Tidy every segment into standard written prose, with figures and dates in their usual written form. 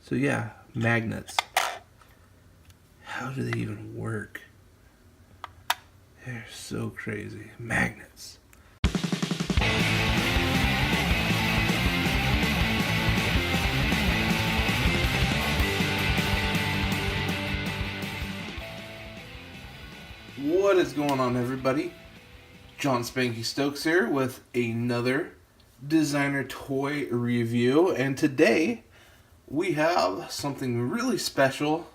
So yeah, magnets. How do they even work? They're so crazy. Magnets. What is going on, everybody? John SpankyStokes here with another designer toy review, and today we have something really special,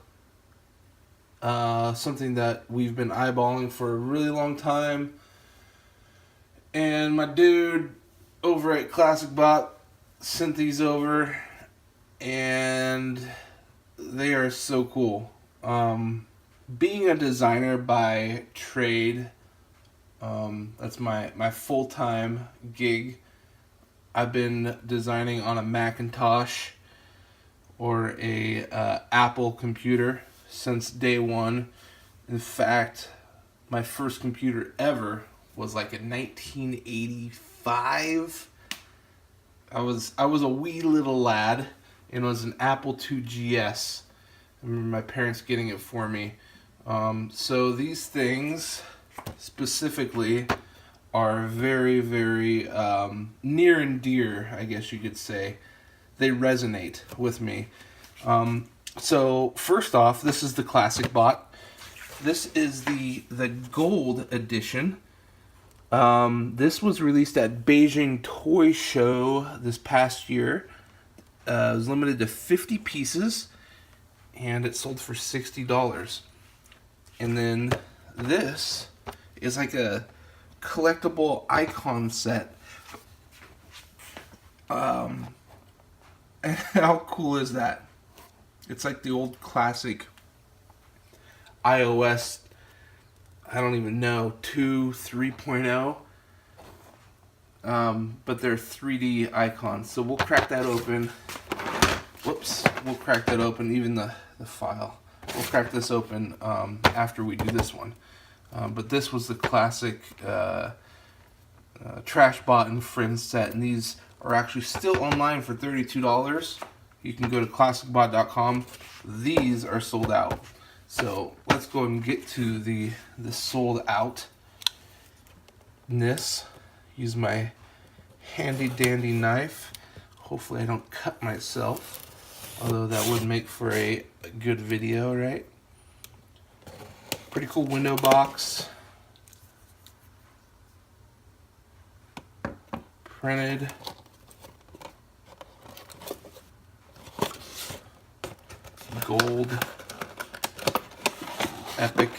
something that we've been eyeballing for a really long time, and my dude over at Classicbot sent these over, and they are so cool. Being a designer by trade, that's my full-time gig. I've been designing on a Macintosh or a Apple computer since day one. In fact, my first computer ever was like in 1985. I was a wee little lad, and it was an Apple II GS. I remember my parents getting it for me. So these things specifically are very, very near and dear, I guess you could say. They resonate with me. So first off, this is the Classicbot. This is the gold edition. This was released at Beijing Toy Show this past year. It was limited to 50 pieces, and it sold for $60. And then this is like a collectible icon set. And how cool is that? It's like the old classic iOS, I don't even know, 2, 3.0. But they're 3D icons. So we'll crack that open. Whoops, we'll crack that open, even the file. We'll crack this open after we do this one. But this was the classic Trashbot and Friend set, and these are actually still online for $32. You can go to classicbot.com. These are sold out. So let's go and get to the sold outness. Use my handy dandy knife. Hopefully I don't cut myself. Although that would make for a good video, right? Pretty cool window box. Printed. Gold. Epic.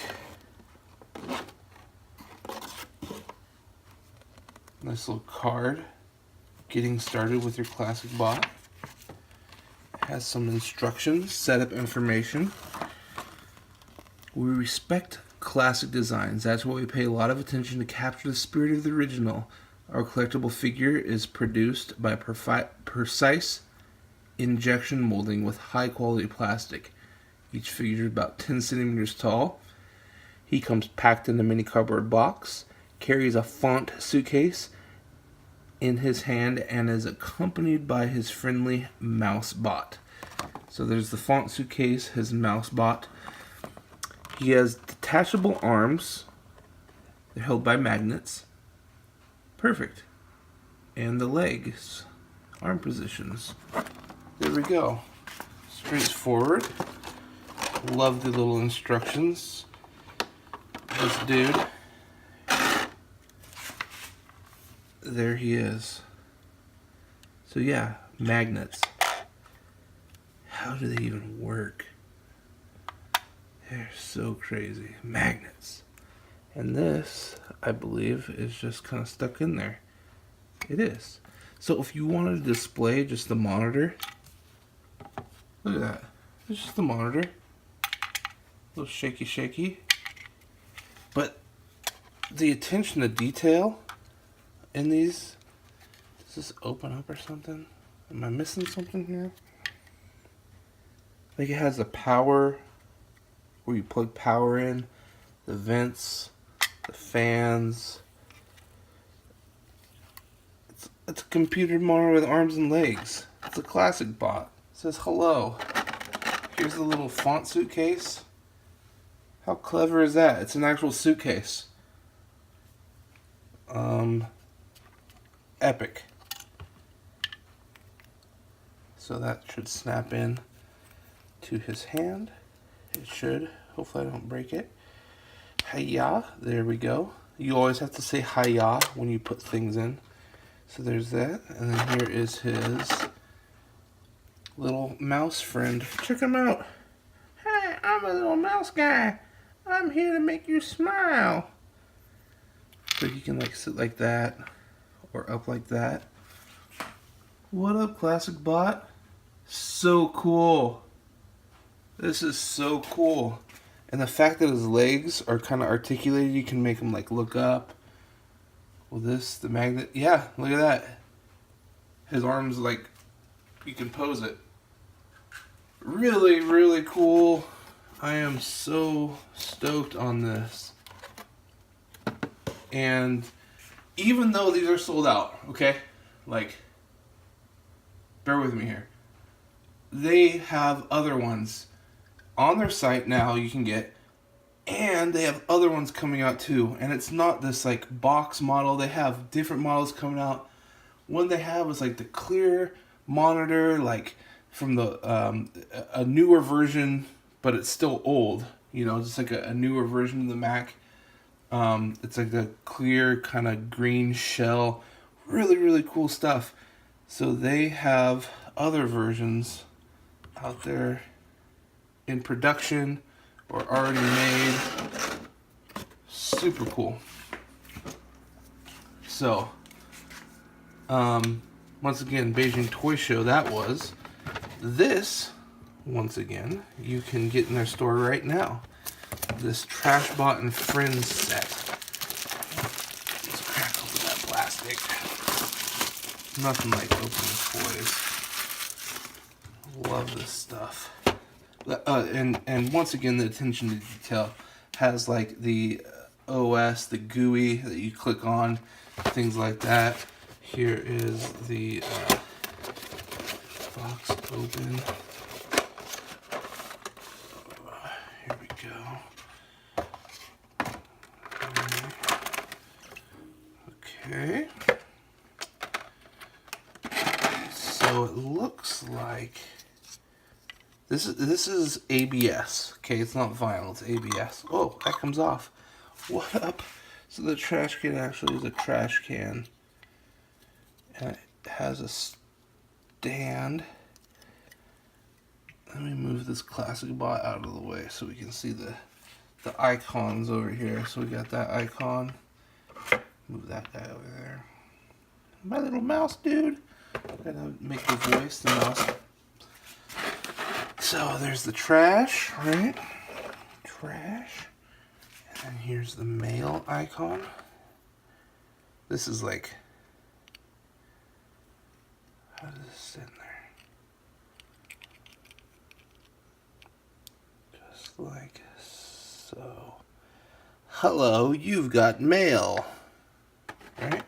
Nice little card. Getting started with your Classicbot. Has some instructions, setup information. We respect classic designs. That's why we pay a lot of attention to capture the spirit of the original. Our collectible figure is produced by precise injection molding with high quality plastic. Each figure is about 10 centimeters tall. He comes packed in a mini cardboard box, carries a font suitcase in his hand, and is accompanied by his friendly mouse bot. So there's the font suitcase, his mouse bot. He has detachable arms. They're held by magnets. Perfect. And the legs, arm positions. There we go. Straightforward. Love the little instructions. This dude. There he is. So yeah, magnets. How do they even work? They're so crazy. Magnets. And this, I believe, is just kind of stuck in there. It is. So if you wanted to display just the monitor, look at that. It's just the monitor. A little shaky shaky. But the attention to detail in these, does this open up or something? Am I missing something here? Like it has the power, where you plug power in, the vents, the fans. It's a computer monitor with arms and legs. It's a Classicbot. It says hello. Here's the little font suitcase. How clever is that? It's an actual suitcase. Epic. So that should snap in to his hand. It should. Hopefully I don't break it. Hiya. There we go. You always have to say hiya when you put things in. So there's that. And then here is his little mouse friend. Check him out. Hi, I'm a little mouse guy. I'm here to make you smile. So you can like sit like that or up like that. What up, Classicbot? So cool. This is so cool. And the fact that his legs are kind of articulated, you can make him like look up. Well, this, the magnet, yeah, look at that. His arms like, you can pose it. Really, really cool. I am so stoked on this. And even though these are sold out, okay, like, bear with me here. They have other ones on their site now you can get, and they have other ones coming out too. And it's not this like box model. They have different models coming out. One they have is like the clear monitor, like from the a newer version, but it's still old. You know, just like a newer version of the Mac. It's like the clear kind of green shell. Really, really cool stuff. So they have other versions out there in production or already made. Super cool. So, once again, Beijing Toy Show, that was. This, once again, you can get in their store right now. This Trashbot and Friends set. Let's crack open that plastic. Nothing like opening toys. Love this stuff. And once again, the attention to detail has like the OS, the GUI that you click on, things like that. Here is the box open. Here we go. Okay. So it looks like this is ABS. Okay, it's not vinyl, it's ABS. Oh, that comes off. What up? So the trash can actually is a trash can. And it has a stand. Let me move this Classicbot out of the way so we can see the icons over here. So we got that icon. Move that guy over there. My little mouse dude. Gotta make the voice, the mouse. So there's the trash, right? Trash. And then here's the mail icon. This is like, how does this sit in there? Just like so. Hello, you've got mail. Right?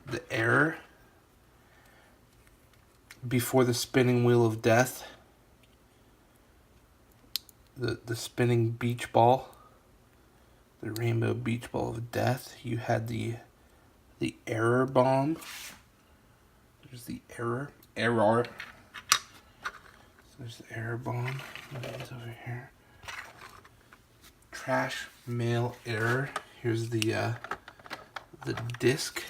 The error before the spinning wheel of death. The spinning beach ball. The rainbow beach ball of death. You had the error bomb. There's the error. So there's the error bomb. It's over here. Trash mail error. Here's the disc.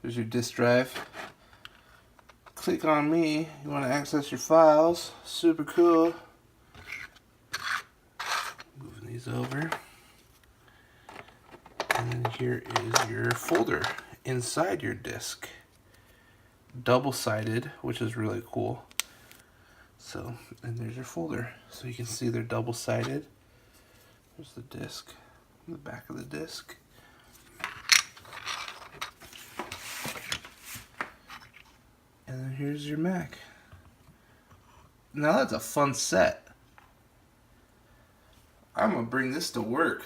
There's your disk drive. Click on me. You want to access your files. Super cool. Moving these over. And then here is your folder inside your disk. Double-sided, which is really cool. So, and there's your folder. So you can see they're double-sided. There's the disc, the back of the disc. And then here's your Mac. Now that's a fun set. I'm gonna bring this to work.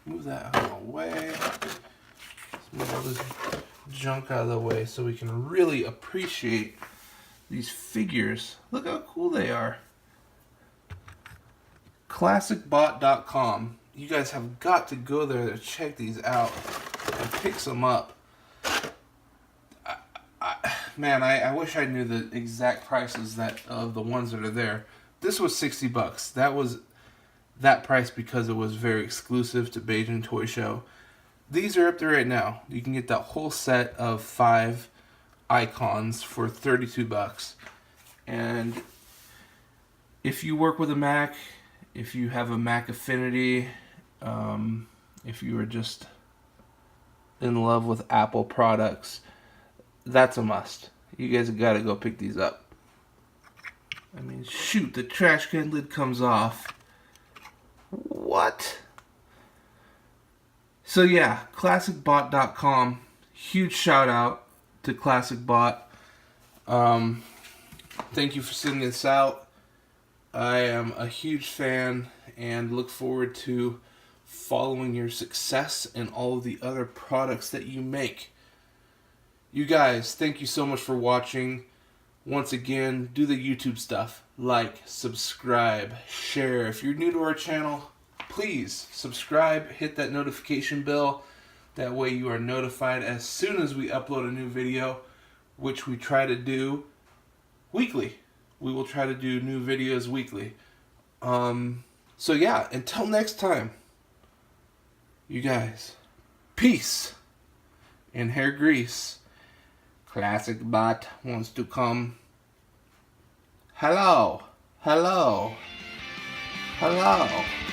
Move that out of the way. Let's move all this junk out of the way so we can really appreciate these figures. Look how cool they are. Classicbot.com. You guys have got to go there to check these out and pick some up. Man, I wish I knew the exact prices of the ones that are there. This was $60. That was that price because it was very exclusive to Beijing Toy Show. These are up there right now. You can get that whole set of 5 icons for $32. And if you work with a Mac, if you have a Mac affinity, if you are just in love with Apple products, that's a must. You guys have got to go pick these up. I mean, shoot, the trash can lid comes off. What? So yeah, classicbot.com. Huge shout out to Classicbot. Thank you for sending this out. I am a huge fan and look forward to following your success and all of the other products that you make. You guys, thank you so much for watching. Once again, do the YouTube stuff. Like, subscribe, share. If you're new to our channel, please subscribe, hit that notification bell. That way you are notified as soon as we upload a new video, which we try to do weekly. We will try to do new videos weekly. So yeah, until next time, you guys, peace and hair grease. Classicbot wants to come. Hello, hello, hello.